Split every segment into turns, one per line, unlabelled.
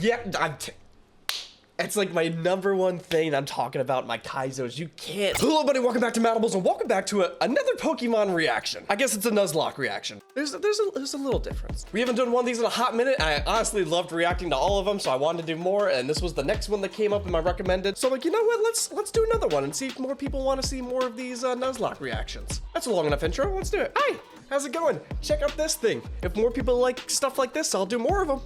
Yeah, it's like my #1 thing I'm talking about, my Kaizos. You can't. Hello, buddy. Welcome back to Madables, and welcome back to another Pokemon reaction. I guess it's a Nuzlocke reaction. There's a little difference. We haven't done one of these in a hot minute. I honestly loved reacting to all of them, so I wanted to do more. And this was the next one that came up in my recommended. So I'm like, you know what? Let's do another one and see if more people want to see more of these Nuzlocke reactions. That's a long enough intro. Let's do it. Hi. How's it going? Check out this thing. If more people like stuff like this, I'll do more of them.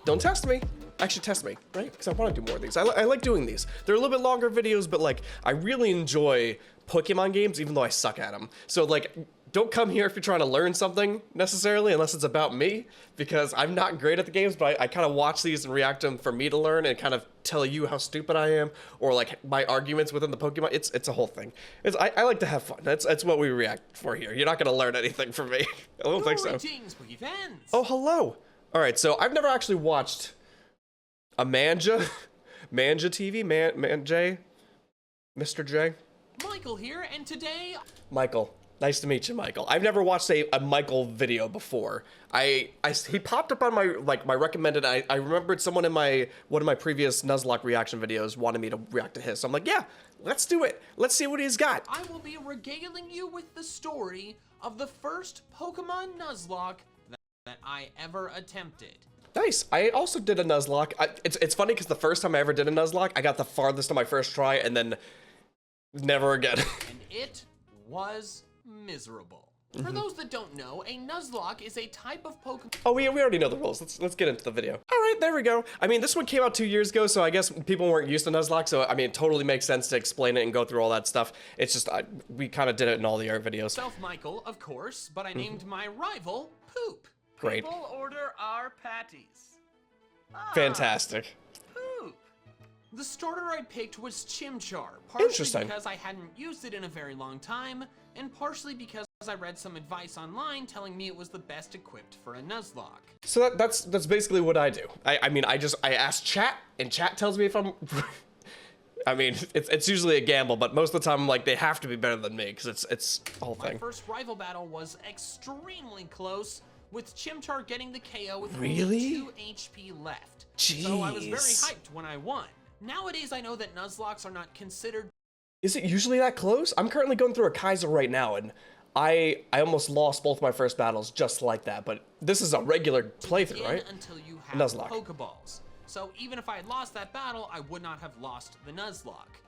Don't test me. Actually test me, right? Because I want to do more of these. I like doing these. They're a little bit longer videos, but like I really enjoy Pokemon games, even though I suck at them. So like, don't come here if you're trying to learn something necessarily, unless it's about me, because I'm not great at the games, but I kind of watch these and react to them for me to learn and kind of tell you how stupid I am, or like my arguments within the Pokemon. It's a whole thing. I like to have fun. That's what we react for here. You're not gonna learn anything from me. I don't think so. Oh, hello. All right, so I've never actually watched a MandJTV, Mr. J.
Michael here, and today...
Michael, nice to meet you, Michael. I've never watched a Michael video before. He popped up on my recommended. I remembered someone in one of my previous Nuzlocke reaction videos wanted me to react to his. So I'm like, yeah, let's do it. Let's see what he's got.
I will be regaling you with the story of the first Pokemon Nuzlocke that I ever attempted.
Nice. I also did a Nuzlocke. It's funny because the first time I ever did a Nuzlocke, I got the farthest on my first try and then never again.
And it was miserable. For those that don't know, a Nuzlocke is a type of Pokemon.
Oh, we already know the rules. Let's get into the video. All right, there we go. I mean, this one came out 2 years ago, so I guess people weren't used to Nuzlocke. So I mean, it totally makes sense to explain it and go through all that stuff. It's just we kind of did it in all the other videos.
Michael, of course, but I named my rival Poop.
Great.
People order our patties.
Fantastic.
Poop. The starter I picked was Chimchar, partially because I hadn't used it in a very long time, and partially because I read some advice online telling me it was the best equipped for a Nuzlocke.
So that's basically what I do. I mean, I ask chat, and chat tells me if I'm... I mean, it's usually a gamble, but most of the time I'm like, they have to be better than me, because it's the whole thing.
My first rival battle was extremely close, with Chimchar getting the KO with
really?
only 2 HP left.
Jeez.
So I was very hyped when I won. Nowadays, I know that Nuzlocks are not considered...
Is it usually that close? I'm currently going through a Kaiser right now, and I almost lost both my first battles just like that, but this is a regular playthrough, right?
Until you have
Nuzlocke.
Pokeballs. So even if I had lost that battle, I would not have lost the Nuzlocke.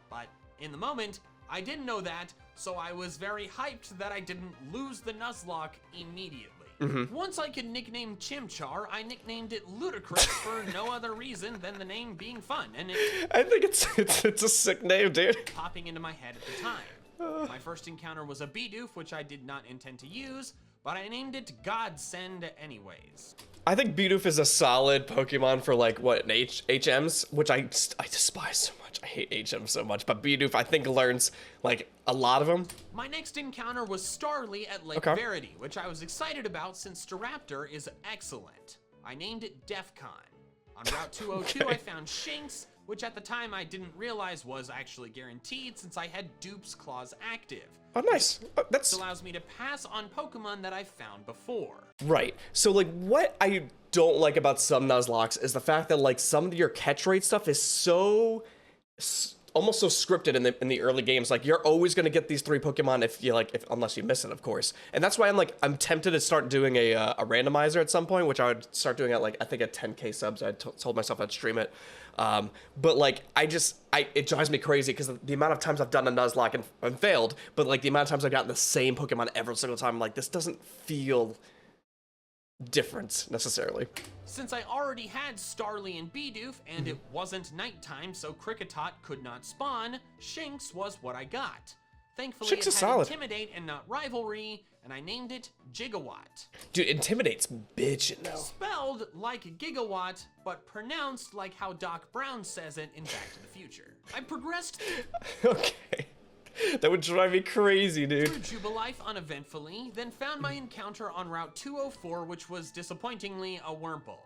But in the moment, I didn't know that, so I was very hyped that I didn't lose the Nuzlocke immediately. Once I could nickname Chimchar, I nicknamed it Ludicrous for no other reason than the name being fun, and
I think it's a sick name, dude.
Popping into my head at the time. My first encounter was a Bidoof, which I did not intend to use, but I named it Godsend anyways.
I think Bidoof is a solid Pokemon for like what, HMs, which I despise so much. I hate HMs so much, but Bidoof I think learns like a lot of them.
My next encounter was Starly at Lake Verity, which I was excited about since Staraptor is excellent. I named it Defcon. On Route 202 I found Shinx, which at the time I didn't realize was actually guaranteed since I had Dupe's Claws active.
Oh, nice. This
allows me to pass on Pokemon that I've found before.
Right. So like what I don't like about some Nuzlocks is the fact that like some of your catch rate stuff is so almost so scripted in the early games. Like you're always going to get these 3 Pokemon unless you miss it, of course. And that's why I'm tempted to start doing a randomizer at some point, which I would start doing at like I think at 10K subs. I told myself I'd stream it. But like it drives me crazy because the amount of times I've done a Nuzlocke and failed, but like the amount of times I've gotten the same Pokemon every single time, I'm like, this doesn't feel different necessarily.
Since I already had Starly and Bidoof and it wasn't nighttime, so Kricketot could not spawn, Shinx was what I got. Thankfully,
Shinx
it
is
had
solid.
Intimidate and not Rivalry, and I named it Gigawatt.
Dude, Intimidate's bitchin' though.
Spelled like Gigawatt, but pronounced like how Doc Brown says it in Back to the Future. I progressed
Okay. That would drive me crazy, dude.
through Jubilife uneventfully, then found my encounter on Route 204, which was disappointingly a Wurmple.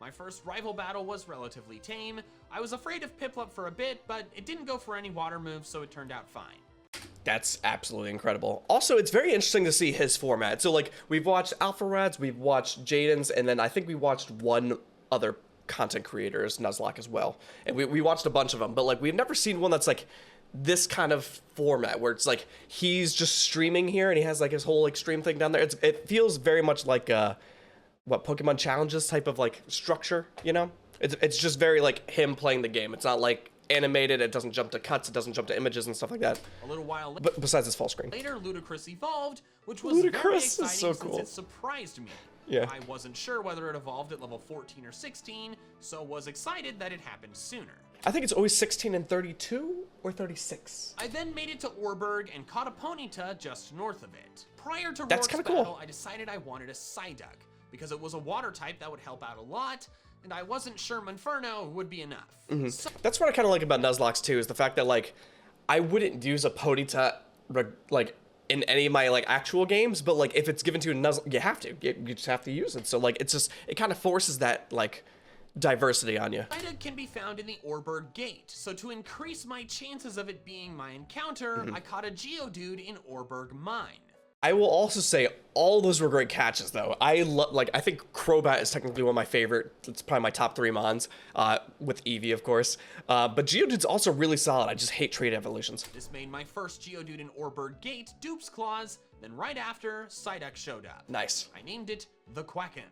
My first rival battle was relatively tame. I was afraid of Piplup for a bit, but it didn't go for any water moves, so it turned out fine.
That's absolutely incredible. Also, it's very interesting to see his format. So, like, we've watched Alpha Rads, we've watched Jaden's, and then I think we watched one other content creators, Nuzlocke as well, and we watched a bunch of them, but like we've never seen one that's like this kind of format where it's like he's just streaming here and he has like his whole like stream thing down there. It feels very much like what Pokemon challenges type of like structure, you know? It's just very like him playing the game. It's not like animated. It doesn't jump to cuts. It doesn't jump to images and stuff like that.
A little while
But besides this full screen.
later, Ludicrous evolved, which was very
Ludicrous is
exciting
so
since
cool.
it surprised me.
Yeah.
I wasn't sure whether it evolved at level 14 or 16, so was excited that it happened sooner.
I think it's always 16 and 32 or 36.
I then made it to Orberg and caught a Ponyta just north of it. Prior to
That's
Rourke's
kinda cool.
battle, I decided I wanted a Psyduck, because it was a water type that would help out a lot, and I wasn't sure Monferno would be enough. So
That's what I kind of like about Nuzlocke too, is the fact that like I wouldn't use a Ponyta like in any of my like actual games, but like if it's given to you in Nuzlocke, you have to. You just have to use it. So like it's just it kind of forces that like diversity on you.
Psyduck can be found in the Orberg Gate, so to increase my chances of it being my encounter, I caught a Geodude in Orberg Mine.
I will also say all those were great catches though. I think Crobat is technically one of my favorite. It's probably my top 3 mons, with Eevee of course. But Geodude's also really solid. I just hate trait evolutions.
This made my first Geodude in Orberg Gate, Dupe's Claws, then right after, Psyduck showed up.
Nice.
I named it the Quacken.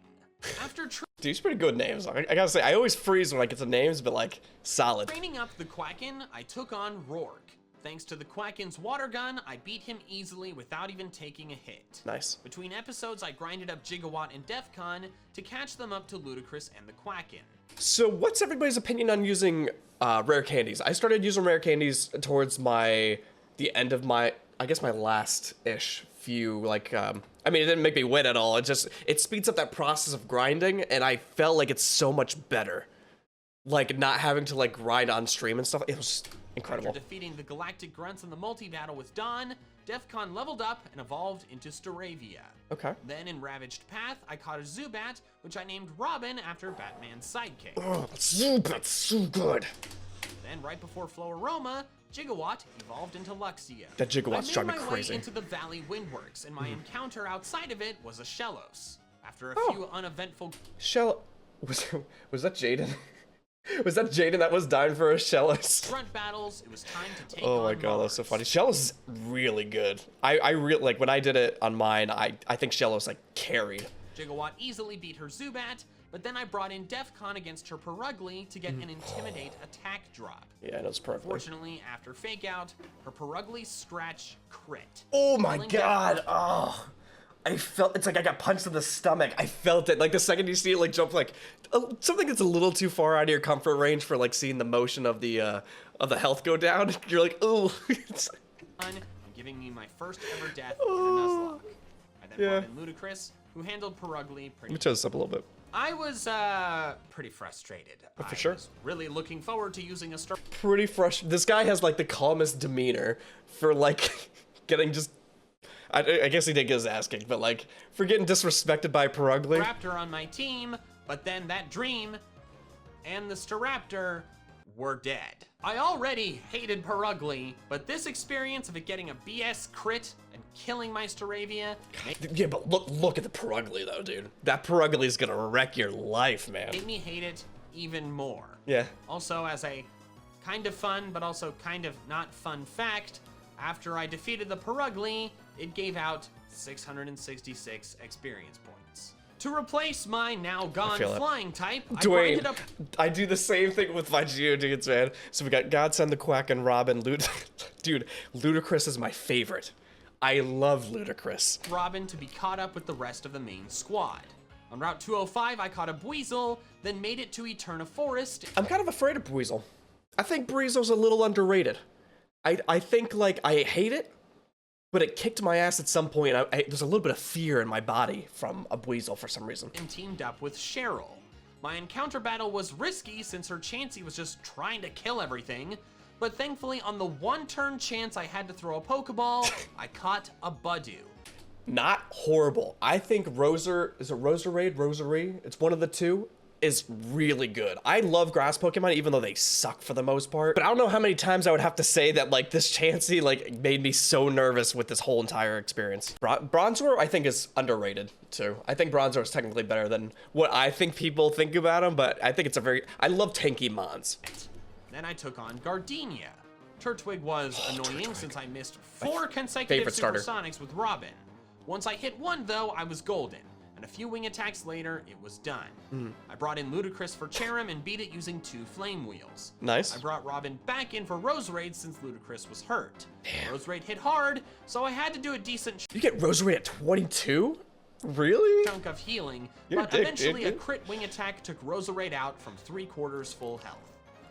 After
Dude, these pretty good names. I gotta say, I always freeze when I get the names, but like solid.
training up the Quacken, I took on Rourke. Thanks to the Quacken's water gun, I beat him easily without even taking a hit.
Nice.
Between episodes, I grinded up Gigawatt and Defcon to catch them up to Ludicrous and the Quacken.
So what's everybody's opinion on using rare candies? I started using rare candies towards the end of my, I guess my last-ish few, like, I mean, it didn't make me win at all. It speeds up that process of grinding, and I felt like it's so much better. Like, not having to, like, grind on stream and stuff. It was incredible.
After defeating the Galactic Grunts in the multi-battle with Dawn, Defcon leveled up and evolved into Staravia.
Okay.
Then in Ravaged Path, I caught a Zubat, which I named Robin after Batman's sidekick.
Oh, that's so good.
Then right before Floaroma, Gigawatt evolved into Luxio.
That Gigawatt's driving me
I made my
crazy.
way into the Valley Windworks, and my encounter outside of it was a Shellos. After a
Oh.
few uneventful
Was that Jaden? Was that Jaden that was dying for a Shellos?
grunt battles, it was time to take
Oh my
on
god, that's so
Mars.
funny. Shellos is really good. I really like when I did it on mine. I think Shellos like carried.
Gigawatt easily beat her Zubat, but then I brought in Defcon against her Perugly to get an Intimidate attack drop.
Yeah, it was perfect.
Fortunately, after Fake Out, her Perugly Scratch crit.
Oh my
Killing
god. Oh. I felt it's like I got punched in the stomach. I felt it. Like the second you see it like jump like something that's a little too far out of your comfort range for like seeing the motion of the health go down. You're like, "Ooh."
And giving me my first ever death in a Nuzlocke. I then
Yeah.
brought in Ludicrous, who handled Perugly pretty
Let me change this up a little bit.
I was pretty frustrated.
For sure.
I was really looking forward to using a star.
Pretty fresh. This guy has like the calmest demeanor for like getting just I guess he did get his ass kicked, but like for getting disrespected by Perugly.
Raptor on my team, but then that dream and the Staraptor were dead. I already hated Perugly, but this experience of it getting a BS crit and killing my Staravia
Yeah, but look at the Perugly though, dude. That Perugly is gonna wreck your life, man.
made me hate it even more.
Yeah.
Also, as a kind of fun, but also kind of not fun fact, after I defeated the Perugly, it gave out 666 experience points. To replace my now gone
feel it.
flying type, I
Dwayne,
grinded up.
I do the same thing with my Geodudes, man. So we got Godsend, the Quack, and Robin. Dude, Ludicrous is my favorite. I love Ludicrous.
Robin to be caught up with the rest of the main squad. On Route 205, I caught a Buizel, then made it to Eterna Forest.
I'm kind of afraid of Breezel. I think Breezel's a little underrated. I think, like, I hate it, but it kicked my ass at some point. There's a little bit of fear in my body from a Buizel for some reason.
And teamed up with Cheryl. My encounter battle was risky since her Chansey was just trying to kill everything, but thankfully on the one turn chance I had to throw a Pokeball, I caught a Budew.
Not horrible. I think Roserade? It's one of the two. is really good. I love grass Pokemon, even though they suck for the most part. But I don't know how many times I would have to say that like this Chansey like made me so nervous with this whole entire experience. Bronzor, I think, is underrated too. I think Bronzor is technically better than what I think people think about him, but I think it's I love tanky Mons.
Then I took on Gardenia. Turtwig was annoying since I missed 4
favorite
consecutive
starter.
Supersonics with Robin. Once I hit 1 though, I was golden. And a few wing attacks later, it was done. I brought in Ludicrous for Cherim and beat it using 2 Flame Wheels.
Nice.
I brought Robin back in for Roserade since Ludicrous was hurt. Roserade hit hard, so I had to do a decent
You get Roserade at 22? Really?
chunk of healing,
You're a
but
dick,
eventually a
dude.
crit wing attack took Roserade out from 3/4 full health.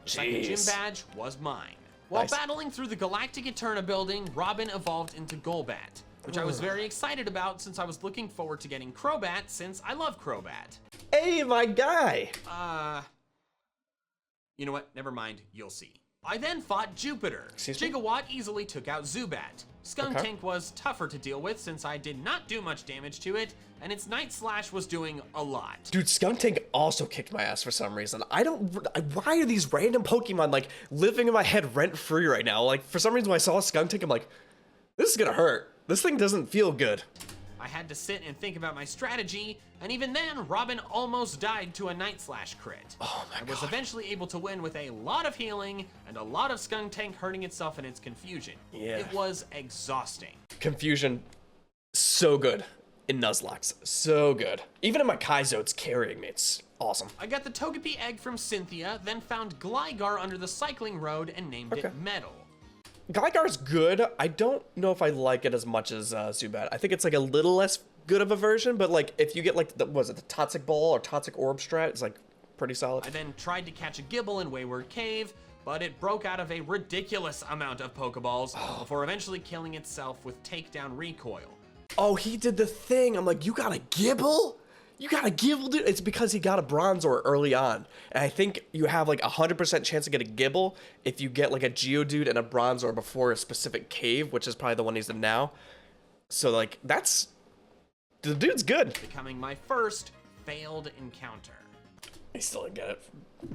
The second gym
Jeez.
badge was mine. While
Nice.
battling through the Galactic Eterna building, Robin evolved into Golbat, which I was very excited about since I was looking forward to getting Crobat since I love Crobat.
Hey, my guy.
You know what? Never mind. You'll see. I then fought Jupiter.
Excuse me?
Gigawatt easily took out Zubat. Skuntank was tougher to deal with since I did not do much damage to it, and its Night Slash was doing a lot.
Dude, Skuntank also kicked my ass for some reason. Why are these random Pokemon like living in my head rent free right now? Like for some reason when I saw Skuntank, I'm like, this is gonna hurt. This thing doesn't feel good.
I had to sit and think about my strategy, and even then, Robin almost died to a Night Slash crit.
Oh my
I was
God.
eventually able to win with a lot of healing and a lot of Skuntank hurting itself in its confusion.
Yeah.
It was exhausting.
Confusion, so good in Nuzlocke, so good. Even in my Kaizo, it's carrying me. It's awesome.
I got the Togepi egg from Cynthia, then found Gligar under the cycling road and named it Metal.
Gligar's good. I don't know if I like it as much as Zubat. I think it's like a little less good of a version, but like if you get like the Toxic Ball or Toxic Orb strat, it's like pretty solid.
I then tried to catch a Gibble in Wayward Cave, but it broke out of a ridiculous amount of Pokeballs before eventually killing itself with Takedown Recoil.
Oh, he did the thing. I'm like, you got a Gibble? You got a Gibble, dude? It's because he got a Bronzor early on. And I think you have like 100% chance to get a Gibble if you get like a Geodude and a Bronzor before a specific cave, which is probably the one he's in now. So like, the dude's good.
Becoming my first failed encounter.
I still didn't get it.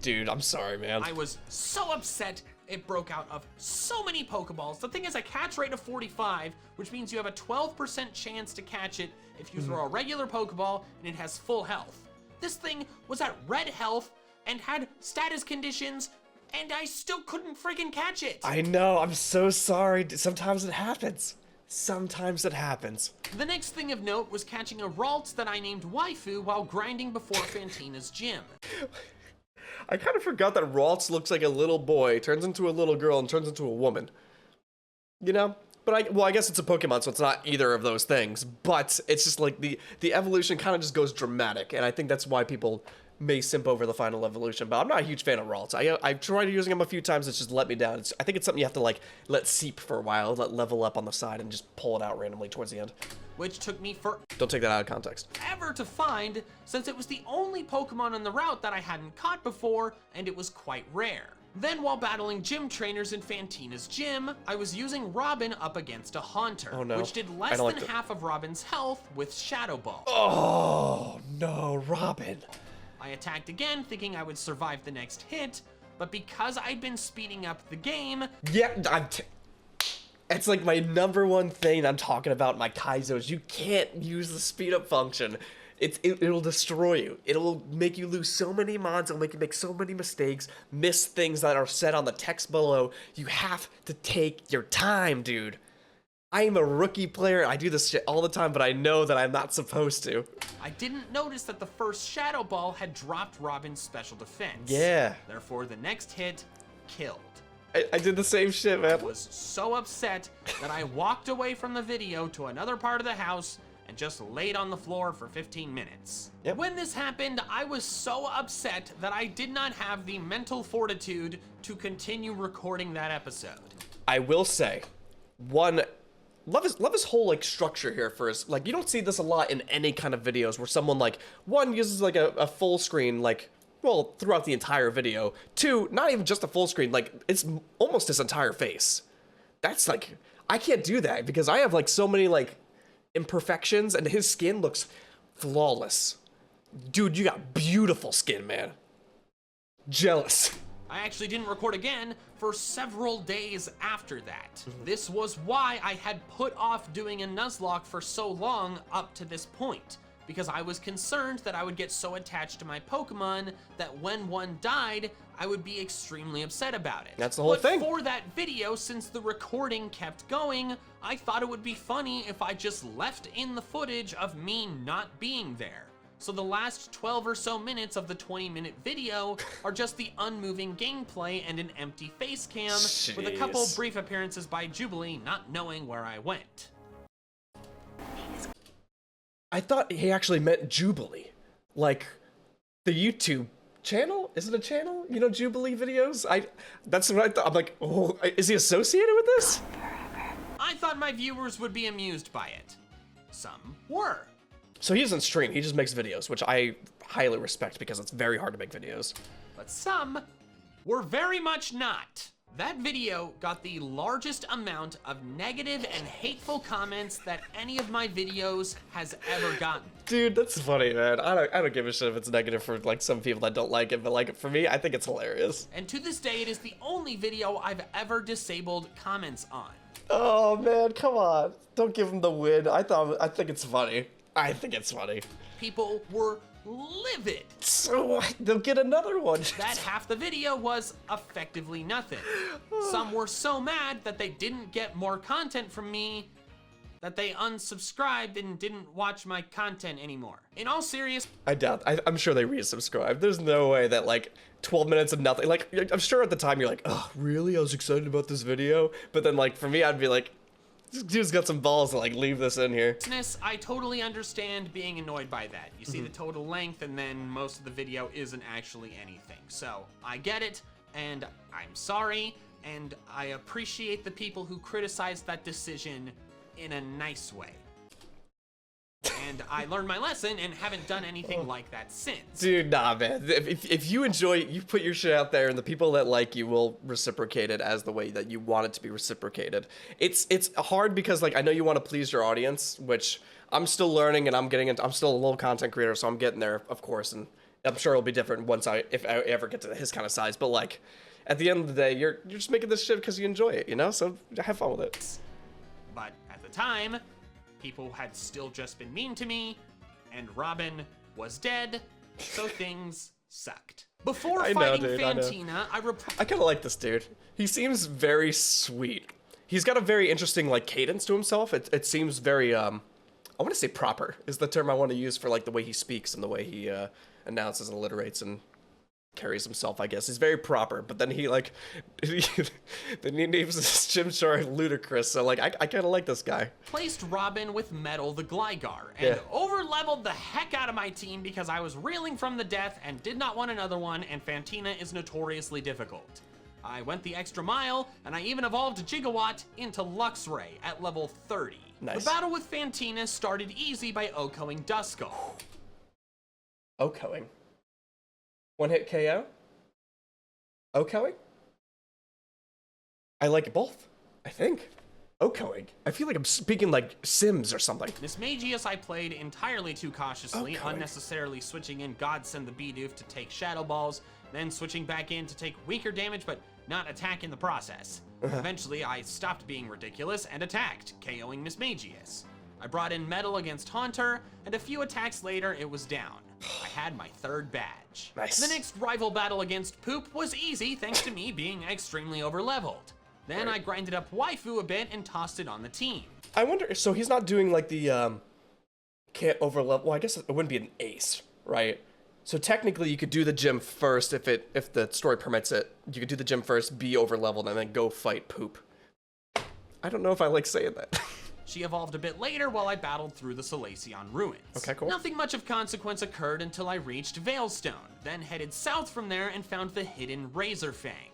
Dude, I'm sorry, man.
I was so upset it broke out of so many Pokeballs. The thing is a catch rate of 45, which means you have a 12% chance to catch it if you throw a regular Pokeball and it has full health. This thing was at red health and had status conditions, and I still couldn't friggin' catch it.
I know, I'm so sorry. Sometimes it happens. Sometimes it happens.
The next thing of note was catching a Ralts that I named Waifu while grinding before Fantina's gym.
I kind of forgot that Ralts looks like a little boy, turns into a little girl, and turns into a woman. You know? But I guess it's a Pokemon, so it's not either of those things. But it's just like the evolution kind of just goes dramatic, and I think that's why people may simp over the final evolution. But I'm not a huge fan of Ralts. I've tried using them a few times, it's just let me down. I think it's something you have to like let seep for a while, let level up on the side, and just pull it out randomly towards the end.
Which took me forever
Don't take that out of context.
to find, since it was the only Pokemon on the route that I hadn't caught before, and it was quite rare. Then while battling gym trainers in Fantina's gym, I was using Robin up against a Haunter,
Oh, no.
which did
I
less
don't
than
like that.
half of Robin's health with Shadow Ball.
Oh, no, Robin.
I attacked again, thinking I would survive the next hit, but because I'd been speeding up the game,
Yeah, it's like my #1 thing I'm talking about in my Kaizos. You can't use the speed up function. It'll destroy you. It'll make you lose so many mods. It'll make you make so many mistakes, miss things that are said on the text below. You have to take your time, dude. I am a rookie player. I do this shit all the time, but I know that I'm not supposed to.
I didn't notice that the first Shadow Ball had dropped Robin's special defense.
Yeah.
Therefore, the next hit killed.
I did the same shit, man.
I was so upset that I walked away from the video to another part of the house and just laid on the floor for 15 minutes.
Yep.
When this happened, I was so upset that I did not have the mental fortitude to continue recording that episode.
I will say, one, love his whole like structure here first. Like you don't see this a lot in any kind of videos where someone like one uses like a full screen like well throughout the entire video. Two, not even just a full screen, like it's almost his entire face. That's like I can't do that because I have like so many like imperfections and his skin looks flawless. Dude, you got beautiful skin, man. Jealous.
I actually didn't record again for several days after that. This was why I had put off doing a Nuzlocke for so long up to this point, because I was concerned that I would get so attached to my Pokemon that when one died, I would be extremely upset about it.
That's the whole thing.
But for that video, since the recording kept going, I thought it would be funny if I just left in the footage of me not being there. So the last 12 or so minutes of the 20-minute video are just the unmoving gameplay and an empty face cam with a couple brief appearances by Jubilee not knowing where I went.
I thought he actually meant Jubilee. Like, the YouTube channel? Is it a channel? You know, Jubilee videos? That's what I thought. I'm like, oh, is he associated with this?
I thought my viewers would be amused by it. Some were.
So he doesn't stream, he just makes videos, which I highly respect because it's very hard to make videos.
But some were very much not. That video got the largest amount of negative and hateful comments that any of my videos has ever gotten.
Dude, that's funny, man. I don't give a shit if it's negative for like some people that don't like it, but like for me, I think it's hilarious.
And to this day, it is the only video I've ever disabled comments on.
Oh man, come on. Don't give him the win. I think it's funny. I think it's funny.
People were livid.
So they'll get another one.
That half the video was effectively nothing. Some were so mad that they didn't get more content from me that they unsubscribed and didn't watch my content anymore. In all seriousness,
I doubt. I'm sure they resubscribed. There's no way that like 12 minutes of nothing. Like I'm sure at the time you're like, oh really? I was excited about this video. But then like for me, I'd be like, this dude's got some balls to like leave this in here.
I totally understand being annoyed by that. You see the total length and then most of the video isn't actually anything. So I get it and I'm sorry and I appreciate the people who criticized that decision in a nice way. And I learned my lesson and haven't done anything like that since.
Dude, nah, man. If you enjoy it, you put your shit out there, and the people that like you will reciprocate it as the way that you want it to be reciprocated. It's hard because like I know you want to please your audience, which I'm still learning, and I'm getting into. I'm still a little content creator, so I'm getting there, of course, and I'm sure it'll be different if I ever get to his kind of size. But like, at the end of the day, you're just making this shit because you enjoy it, you know? So have fun with it.
But at the time, people had still just been mean to me, and Robin was dead, so things sucked. Before fighting Fantina, I
kind of like this dude. He seems very sweet. He's got a very interesting like cadence to himself. It seems very I want to say proper is the term I want to use for like the way he speaks and the way he announces and alliterates and carries himself, I guess. He's very proper, but then he like then he names this Chimchar ludicrous, so like I kind of like this guy.
Placed Robin with Metal the Gligar and over-leveled the heck out of my team because I was reeling from the death and did not want another one, and Fantina is notoriously difficult. I went the extra mile and I even evolved Gigawatt into Luxray at level 30.
Nice.
The battle with Fantina started easy by OHKOing Duskull.
OHKOing? One hit KO? OHKOing? I like both, I think. OHKOing. I feel like I'm speaking like Sims or something.
Mismagius I played entirely too cautiously, unnecessarily switching in Godsend the Bidoof to take Shadow Balls, then switching back in to take weaker damage but not attack in the process. Eventually I stopped being ridiculous and attacked, KOing Mismagius. I brought in Metal against Haunter, and a few attacks later it was down. I had my third badge.
Nice.
The next rival battle against Poop was easy thanks to me being extremely overleveled. Then I grinded up Waifu a bit and tossed it on the team.
I wonder, so he's not doing like the can't overlevel. Well, I guess it wouldn't be an ace, right? So technically you could do the gym first if the story permits it. You could do the gym first, be overleveled, and then go fight Poop. I don't know if I like saying that.
She evolved a bit later while I battled through the Solaceon ruins.
Okay, cool.
Nothing much of consequence occurred until I reached Veilstone, then headed south from there and found the hidden Razor Fang.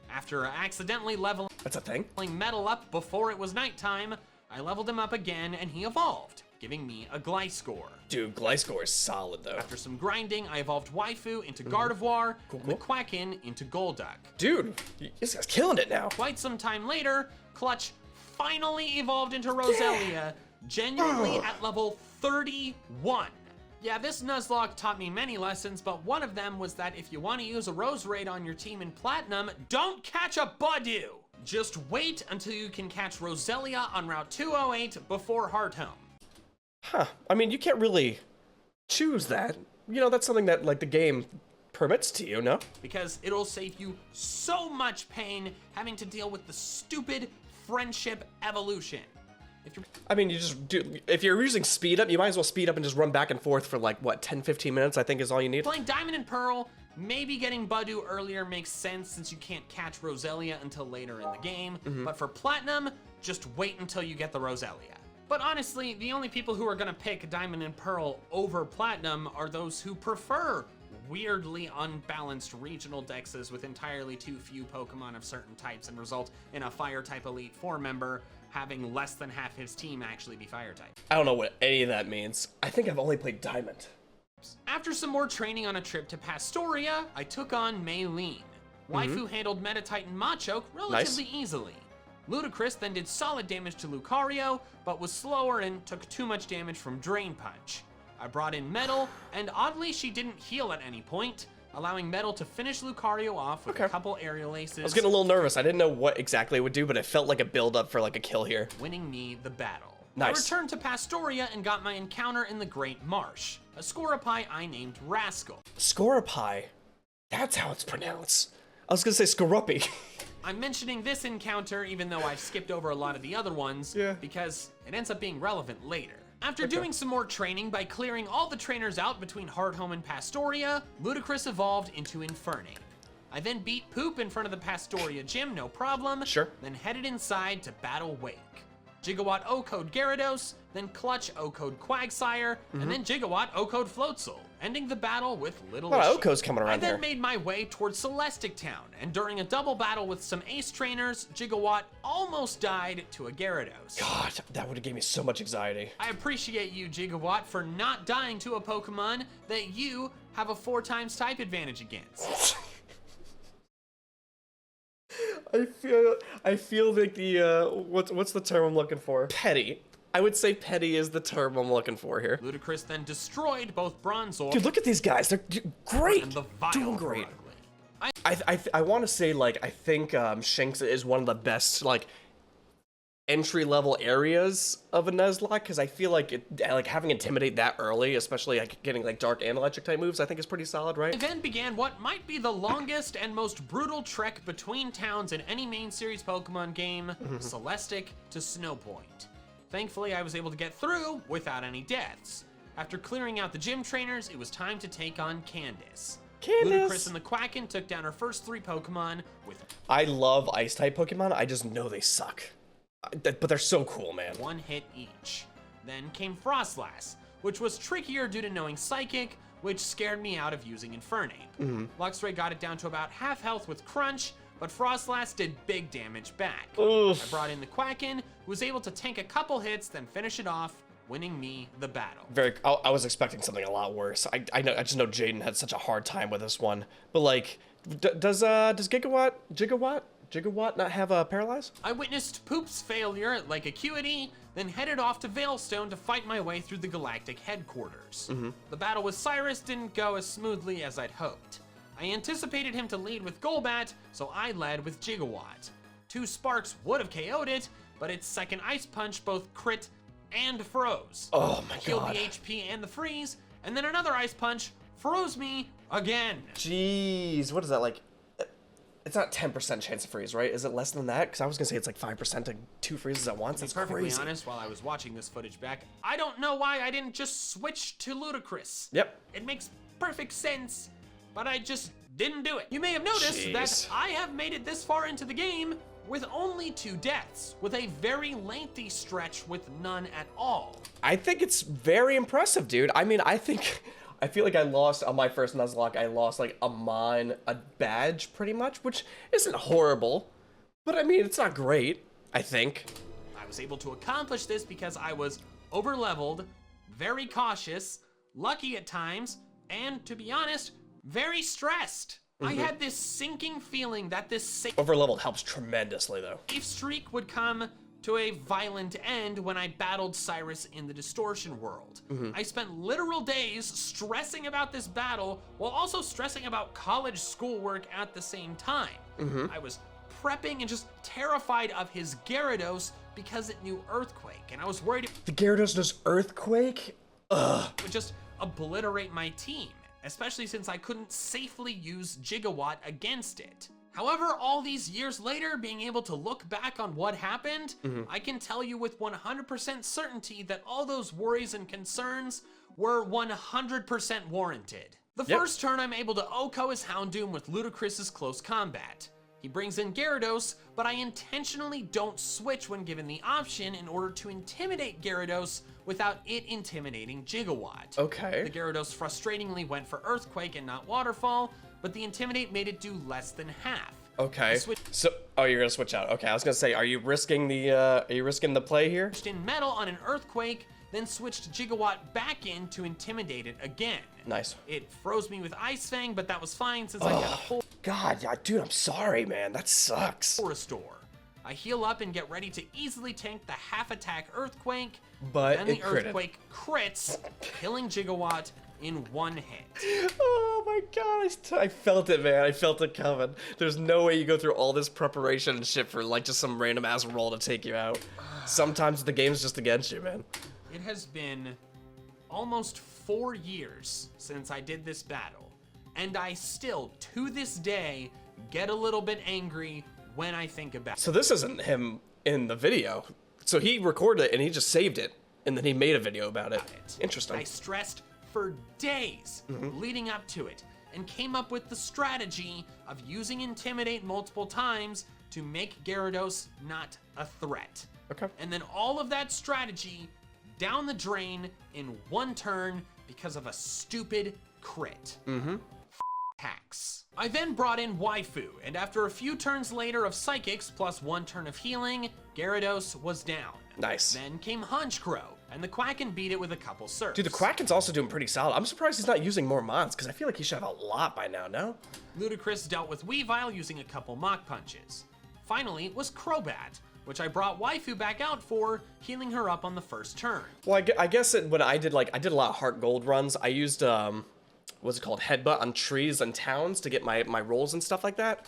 After accidentally leveling
That's a thing?
Metal up before it was nighttime, I leveled him up again and he evolved, giving me a Gliscor.
Dude, Gliscor is solid though.
After some grinding, I evolved Waifu into Gardevoir, and the Quacken into Golduck.
Dude, this guy's killing it now.
Quite some time later, Clutch finally evolved into Roselia, genuinely at level 31. Yeah, this Nuzlocke taught me many lessons, but one of them was that if you want to use a Rose Raid on your team in Platinum, don't catch a Badu! Just wait until you can catch Roselia on Route 208 before Heart Home.
Huh. I mean, you can't really choose that. You know, that's something that, like, the game permits to you, no?
Because it'll save you so much pain having to deal with the stupid friendship evolution.
I mean, you just do, if you're using speed up, you might as well speed up and just run back and forth for like, what, 10, 15 minutes, I think is all you need.
Playing Diamond and Pearl, maybe getting Badu earlier makes sense since you can't catch Roselia until later in the game, but for Platinum, just wait until you get the Roselia. But honestly, the only people who are gonna pick Diamond and Pearl over Platinum are those who prefer weirdly unbalanced regional dexes with entirely too few Pokemon of certain types and result in a Fire-type Elite Four member having less than half his team actually be Fire-type.
I don't know what any of that means. I think I've only played Diamond.
After some more training on a trip to Pastoria, I took on Maylene. Waifu handled Metatitan Machoke relatively easily. Ludicrous then did solid damage to Lucario, but was slower and took too much damage from Drain Punch. I brought in Metal, and oddly she didn't heal at any point, allowing Metal to finish Lucario off with a couple aerial aces.
I was getting a little nervous. I didn't know what exactly it would do, but it felt like a build-up for like a kill here.
Winning me the battle.
Nice.
I returned to Pastoria and got my encounter in the Great Marsh, a Scoropie I named Rascal.
Scoropie? That's how it's pronounced. I was gonna say Skorupi.
I'm mentioning this encounter even though I've skipped over a lot of the other ones, because it ends up being relevant later. After doing some more training by clearing all the trainers out between Hearthome and Pastoria, Ludicrous evolved into Infernape. I then beat Poop in front of the Pastoria gym, no problem. Then headed inside to battle Wake. Gigawatt O-Code Gyarados, then Clutch O-Code Quagsire, and then Gigawatt O-Code Floatzel, ending the battle with little issue.
O-Codes coming around
I then
here.
made my way towards Celestic Town, and during a double battle with some ace trainers, Gigawatt almost died to a Gyarados.
God, that would have gave me so much anxiety.
I appreciate you, Gigawatt, for not dying to a Pokemon that you have a 4x type advantage against.
I feel like the what's the term I'm looking for? Petty. I would say petty is the term I'm looking for here.
Ludicrous then destroyed both Bronzor.
Dude, look at these guys. They're great.
And the
Doing great. I want to say, like, I think Shanks is one of the best, like, entry-level areas of a Nuzlocke, because I feel like having Intimidate that early, especially like getting like Dark and Electric type moves, I think is pretty solid, right?
I then began what might be the longest and most brutal trek between towns in any main series Pokemon game, Celestic to Snowpoint. Thankfully, I was able to get through without any deaths. After clearing out the gym trainers, it was time to take on Candace. Ludicrous and the Quacken took down our first 3 Pokemon with...
I love Ice-type Pokemon, I just know they suck. But they're so cool, man.
1 hit each. Then came Frostlass, which was trickier due to knowing Psychic, which scared me out of using Infernape. Luxray got it down to about half health with Crunch, but Frostlass did big damage back. I brought in the Quacken, who was able to tank a couple hits, then finish it off, winning me the battle.
I was expecting something a lot worse. I just know Jaden had such a hard time with this one. But like, does Gigawatt not have a Paralyze?
I witnessed Poop's failure at Lake Acuity, then headed off to Veilstone to fight my way through the Galactic headquarters. The battle with Cyrus didn't go as smoothly as I'd hoped. I anticipated him to lead with Golbat, so I led with Gigawatt. 2 Sparks would have KO'd it, but its second Ice Punch both crit and froze.
Oh my
Killed
god.
the HP and the freeze, and then another Ice Punch froze me again.
Jeez, what is that, like? It's not 10% chance of freeze, right? Is it less than that? Because I was gonna say it's like 5% to 2 freezes at once. That's
Perfectly
crazy.
honest, while I was watching this footage back, I don't know why I didn't just switch to Ludicrous.
Yep.
It makes perfect sense, but I just didn't do it. You may have noticed that I have made it this far into the game with only 2 deaths, with a very lengthy stretch with none at all.
I think it's very impressive, dude. I mean, I feel like I lost on my first Nuzlocke, I lost like a badge pretty much, which isn't horrible, but I mean, it's not great, I think.
I was able to accomplish this because I was over-leveled, very cautious, lucky at times, and to be honest, very stressed. I had this sinking feeling that this safe
Overleveled helps tremendously though.
streak would come to a violent end when I battled Cyrus in the Distortion World. I spent literal days stressing about this battle while also stressing about college schoolwork at the same time. I was prepping and just terrified of his Gyarados because it knew Earthquake, and I was worried
The Gyarados does Earthquake? Ugh.
it would just obliterate my team, especially since I couldn't safely use Gigawatt against it. However, all these years later, being able to look back on what happened, I can tell you with 100% certainty that all those worries and concerns were 100% warranted. The first turn, I'm able to OHKO his Houndoom with Ludicrous's close combat. He brings in Gyarados, but I intentionally don't switch when given the option in order to intimidate Gyarados without it intimidating Gigawatt.
Okay.
The Gyarados frustratingly went for Earthquake and not Waterfall, but the Intimidate made it do less than half.
Okay. So, oh, you're gonna switch out. Okay, I was gonna say, are you risking the play here?
Switched in Metal on an Earthquake, then switched Gigawatt back in to intimidate it again.
Nice.
It froze me with Ice Fang, but that was fine since I got a full
God, yeah, dude, I'm sorry, man. That sucks.
restore. I heal up and get ready to easily tank the half attack Earthquake,
But
then
it
the
critted.
Earthquake crits, killing Gigawatt in one hit.
Oh my God, I felt it, man. I felt it coming. There's no way you go through all this preparation and shit for like just some random ass roll to take you out. Sometimes the game's just against you, man.
It has been almost 4 years since I did this battle, and I still, to this day, get a little bit angry when I think about it.
So this isn't him in the video. So he recorded it and he just saved it, and then he made a video about it. Interesting.
I stressed for days leading up to it, and came up with the strategy of using Intimidate multiple times to make Gyarados not a threat.
Okay.
And then all of that strategy down the drain in one turn because of a stupid crit. Hacks. I then brought in Waifu, and after a few turns later of Psychics plus 1 turn of healing, Gyarados was down.
Nice.
Then came Honchkrow, and the Quacken beat it with a couple surfs.
Dude, the Quacken's also doing pretty solid. I'm surprised he's not using more mons, because I feel like he should have a lot by now, no?
Ludicrous dealt with Weavile using a couple Mach Punches. Finally was Crobat, which I brought Waifu back out for, healing her up on the first turn.
Well, I guess when I did a lot of Heart Gold runs, I used, what's it called, Headbutt on trees and towns to get my rolls and stuff like that.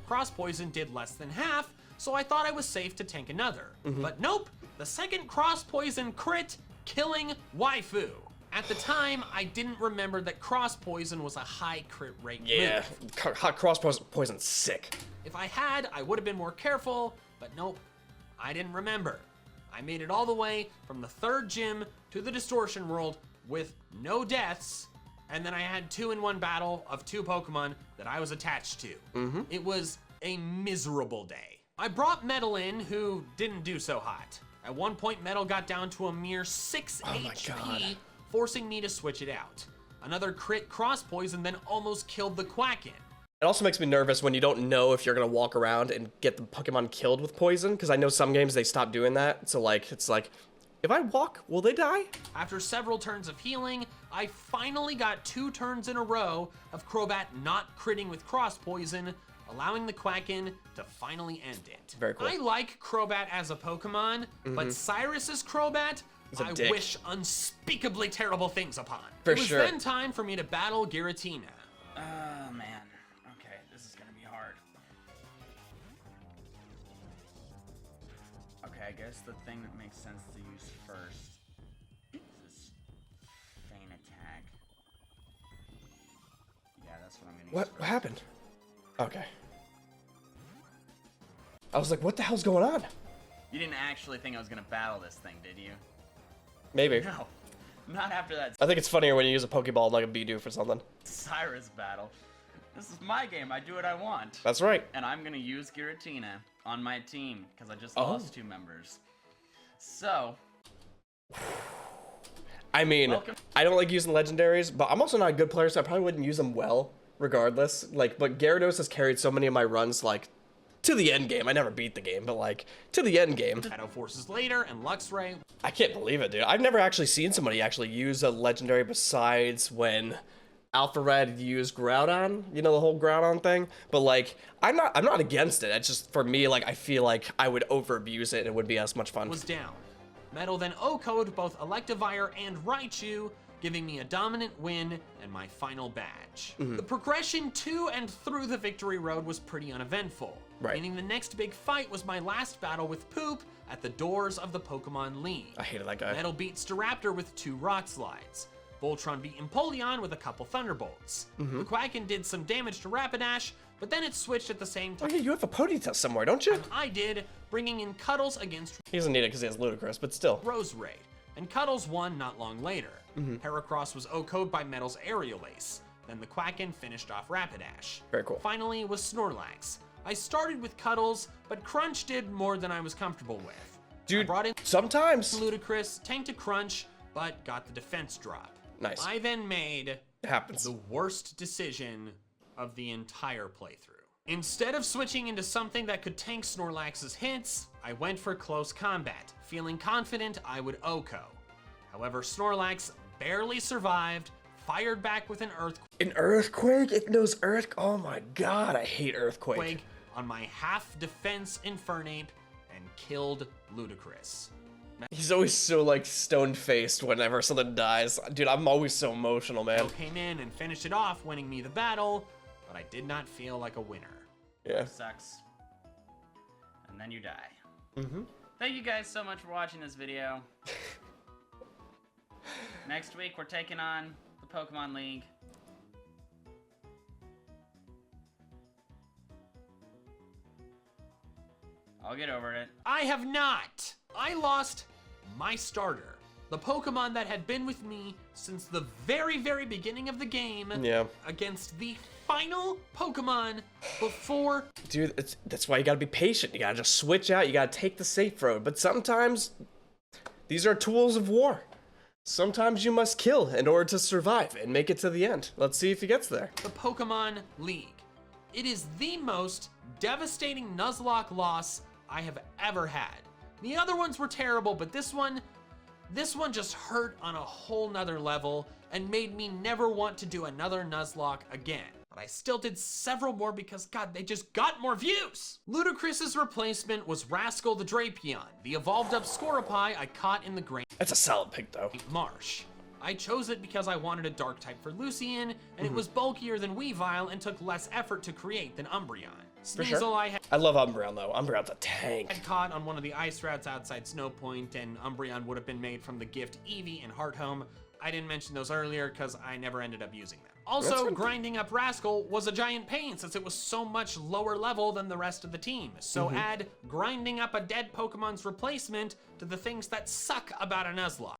Cross Poison did less than half, so I thought I was safe to tank another. But nope, the second Cross Poison crit, killing Waifu. At the time, I didn't remember that Cross Poison was a high crit rate
Yeah,
move.
Cross Poison's sick.
If I had, I would have been more careful, but nope, I didn't remember. I made it all the way from the 3rd gym to the Distortion World with no deaths, and then I had 2-in-1 battle of 2 Pokemon that I was attached to. It was a miserable day. I brought Metal in, who didn't do so hot. At one point, Metal got down to a mere 6
Oh my
HP,
God.
forcing me to switch it out. Another crit Cross Poison then almost killed the Quacken.
It also makes me nervous when you don't know if you're gonna walk around and get the Pokemon killed with poison, because I know some games they stop doing that. So like, it's like, if I walk, will they die?
After several turns of healing, I finally got 2 turns in a row of Crobat not critting with Cross Poison, allowing the Quacken to finally end it.
Very cool.
I like Crobat as a Pokemon, but Cyrus's Crobat,
a
I
dick.
wish unspeakably terrible things upon.
For
it was
sure.
then time for me to battle Giratina.
Oh, man. Okay, this is gonna be hard. Okay, I guess the thing that makes sense to use first is this Feint Attack. Yeah, that's what I'm gonna use
What
first.
happened? Okay. I was like, what the hell's going on?
You didn't actually think I was gonna battle this thing, did you?
Maybe.
No. Not after that
I think it's funnier when you use a Pokeball like a Bidoof or something.
Cyrus battle. This is my game. I do what I want.
That's right.
And I'm gonna use Giratina on my team because I just
Oh.
lost 2 members. So,
I mean,
Welcome.
I don't like using legendaries, but I'm also not a good player, so I probably wouldn't use them well, regardless. Like, but Gyarados has carried so many of my runs, like, to the end game. I never beat the game, but like, to the end game.
Shadow Forces later, and Luxray.
I can't believe it, dude. I've never actually seen somebody actually use a legendary besides when Alpha Red used Groudon, you know, the whole Groudon thing. But like, I'm not against it. It's just for me, like, I feel like I would overabuse it and it wouldn't be as much fun.
Was down. Metal then OHKO'd both Electivire and Raichu, giving me a dominant win and my final badge. The progression to and through the victory road was pretty uneventful, meaning the next big fight was my last battle with Poop at the doors of the Pokemon League.
I hated that guy.
Metal beat Staraptor with 2 Rock Slides. Voltron beat Empoleon with a couple Thunderbolts. The Quacken did some damage to Rapidash, but then it switched at the same
Oh
time.
yeah, you have a Ponyta somewhere, don't you?
I did, bringing in Cuddles against
He doesn't need it because he has Ludicrous, but still.
Roserade, and Cuddles won not long later. Heracross was OHKO'd by Metal's Aerial Ace. Then the Quacken finished off Rapidash.
Very cool.
Finally was Snorlax. I started with Cuddles, but Crunch did more than I was comfortable with.
Dude,
I brought in
sometimes.
Ludicrous, tanked a Crunch, but got the defense drop.
Nice.
I then made
It happens.
the worst decision of the entire playthrough. Instead of switching into something that could tank Snorlax's hits, I went for close combat, feeling confident I would OHKO. However, Snorlax barely survived, fired back with an
An Earthquake? It knows Earth. Oh my god, I hate Earthquake.
Earthquake on my half defense Infernape and killed Ludicrous.
He's always so like stone-faced whenever something dies. Dude, I'm always so emotional, man.
Metal came in and finished it off, winning me the battle, but I did not feel like a winner.
Yeah.
Sucks. And then you die. Thank you guys so much for watching this video. Next week, we're taking on the Pokemon League. I'll get over it.
I have not! I lost my starter. The Pokemon that had been with me since the very, very beginning of the game.
Yeah.
Against the final Pokemon before.
Dude, that's why you gotta be patient. You gotta just switch out. You gotta take the safe road. But sometimes these are tools of war. Sometimes you must kill in order to survive and make it to the end. Let's see if he gets there.
The Pokemon League. It is the most devastating Nuzlocke loss I have ever had. The other ones were terrible, but this one just hurt on a whole nother level and made me never want to do another Nuzlocke again. But I still did several more because, God, they just got more views. Ludicrous's replacement was Rascal the Drapion, the evolved up Scoropie I caught in the Great
That's a solid pick, though.
Marsh. I chose it because I wanted a dark type for Lucian, and it was bulkier than Weavile and took less effort to create than Umbreon.
For
Sneasel
sure.
I
I love Umbreon, though. Umbreon's a tank.
had caught on one of the ice routes outside Snowpoint, and Umbreon would have been made from the gift Eevee and Hearthome. I didn't mention those earlier because I never ended up using them. Also,
fine.
grinding up Rascal was a giant pain since it was so much lower level than the rest of the team. So add grinding up a dead Pokemon's replacement to the things that suck about a Nuzlocke.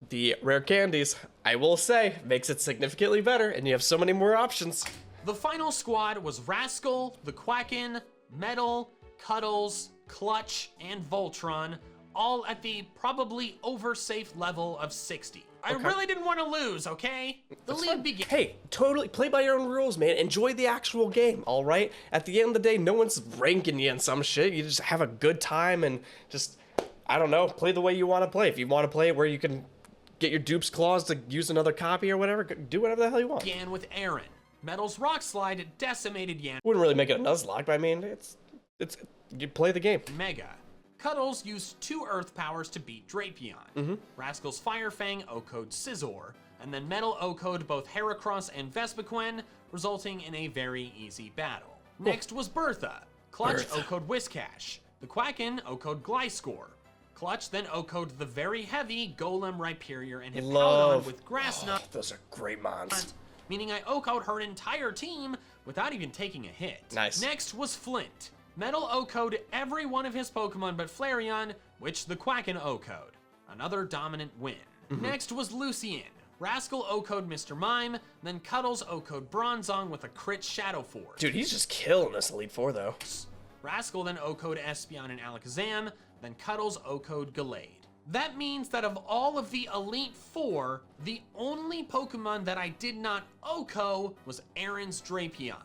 The rare candies, I will say, makes it significantly better, and you have so many more options.
The final squad was Rascal, the Quacken, Metal, Cuddles, Clutch, and Voltron, all at the probably oversafe level of 60. I really didn't want to lose, okay? The league began.
Hey, totally play by your own rules, man. Enjoy the actual game, all right? At the end of the day, no one's ranking you in some shit. You just have a good time and just, I don't know, play the way you want to play. If you want to play it where you can get your dupe's claws to use another copy or whatever, do whatever the hell you want.
Began with Aaron. Metal's Rock Slide decimated Yan
Wouldn't really make it a Nuzlocke, but I mean, it's you play the game.
Mega. Cuddles used 2 Earth powers to beat Drapion. Rascal's Fire Fang OHKO'd Scizor, and then Metal OHKO'd both Heracross and Vespiquen, resulting in a very easy battle. Next was Bertha. Clutch OHKO'd Whiscash. The Quacken OHKO'd Gliscor. Clutch then OHKO'd the very heavy Golem Rhyperior and Hippowdon with Grass Knot.
Those are great mons.
Meaning I OHKO'd her entire team without even taking a hit.
Nice.
Next was Flint. Metal OHKO'd every one of his Pokemon but Flareon, which the Quacken OHKO'd. Another dominant win. Next was Lucian. Rascal OHKO'd Mr. Mime, then Cuddles OHKO'd Bronzong with a crit Shadow Force.
Dude, he's just killing this Elite Four, though.
Rascal then OHKO'd Espeon and Alakazam, then Cuddles OHKO'd Gallade. That means that of all of the Elite Four, the only Pokemon that I did not OHKO was Aaron's Drapion.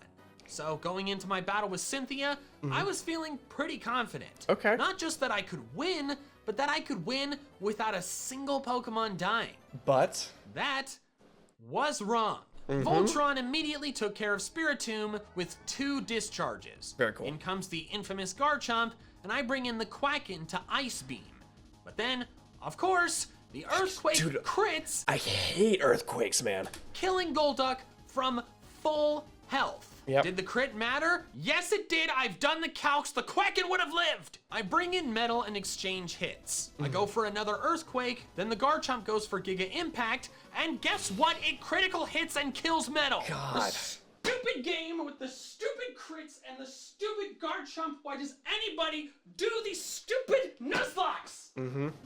So going into my battle with Cynthia, I was feeling pretty confident.
Okay.
Not just that I could win, but that I could win without a single Pokemon dying.
But
That was wrong. Voltron immediately took care of Spiritomb with 2 discharges.
Very cool.
In comes the infamous Garchomp, and I bring in the Quacken to Ice Beam. But then, of course, the Earthquake
Dude,
crits,
I hate earthquakes, man.
killing Golduck from full health.
Yep.
Did the crit matter? Yes, it did. I've done the calcs. The Quacken would have lived. I bring in Metal and exchange hits. I go for another Earthquake, then the Garchomp goes for Giga Impact, and guess what? It critical hits and kills Metal.
God.
Stupid game with the stupid crits and the stupid Garchomp. Why does anybody do these stupid Nuzlocks?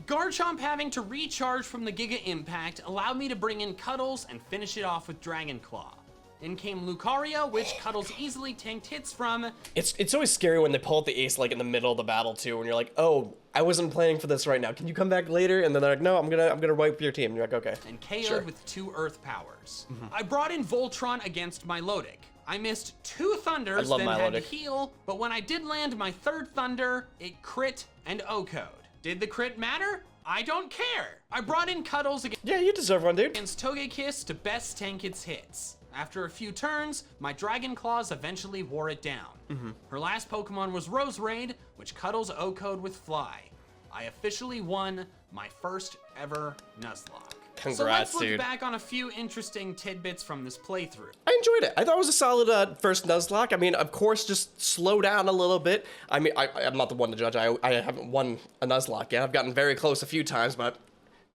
Garchomp having to recharge from the Giga Impact allowed me to bring in Cuddles and finish it off with Dragon Claw. In came Lucario, which Cuddles easily tanked hits from.
It's always scary when they pull out the ace like in the middle of the battle too, when you're like, oh, I wasn't planning for this right now. Can you come back later? And then they're like, no, I'm gonna wipe your team. And you're like, okay.
And KO'd
sure.
with 2 Earth powers. I brought in Voltron against Milotic. I missed 2 Thunders,
love
then had to
Milotic.
heal, but when I did land my 3rd Thunder, it crit and O-code. Did the crit matter? I don't care. I brought in Cuddles
Yeah, you deserve one, dude.
against Togekiss to best tank its hits. After a few turns, my Dragon Claws eventually wore it down. Her last Pokemon was Roserade, which Cuddles O-code with Fly. I officially won my first ever Nuzlocke. So let's
Congrats,
look
dude.
back on a few interesting tidbits from this playthrough.
I enjoyed it. I thought it was a solid first Nuzlocke. I mean, of course, just slow down a little bit. I mean, I'm not the one to judge. I haven't won a Nuzlocke yet. I've gotten very close a few times, but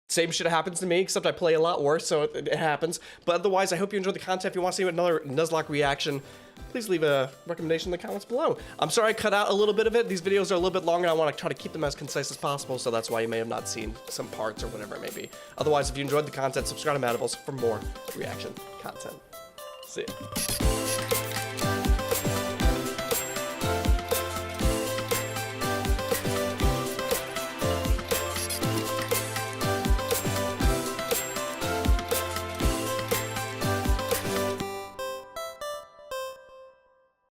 same shit happens to me, except I play a lot worse, so it happens. But otherwise, I hope you enjoyed the content. If you want to see another Nuzlocke reaction, please leave a recommendation in the comments below. I'm sorry I cut out a little bit of it. These videos are a little bit longer. I want to try to keep them as concise as possible, so that's why you may have not seen some parts or whatever it may be. Otherwise, if you enjoyed the content, subscribe to Mandibles for more reaction content. See ya.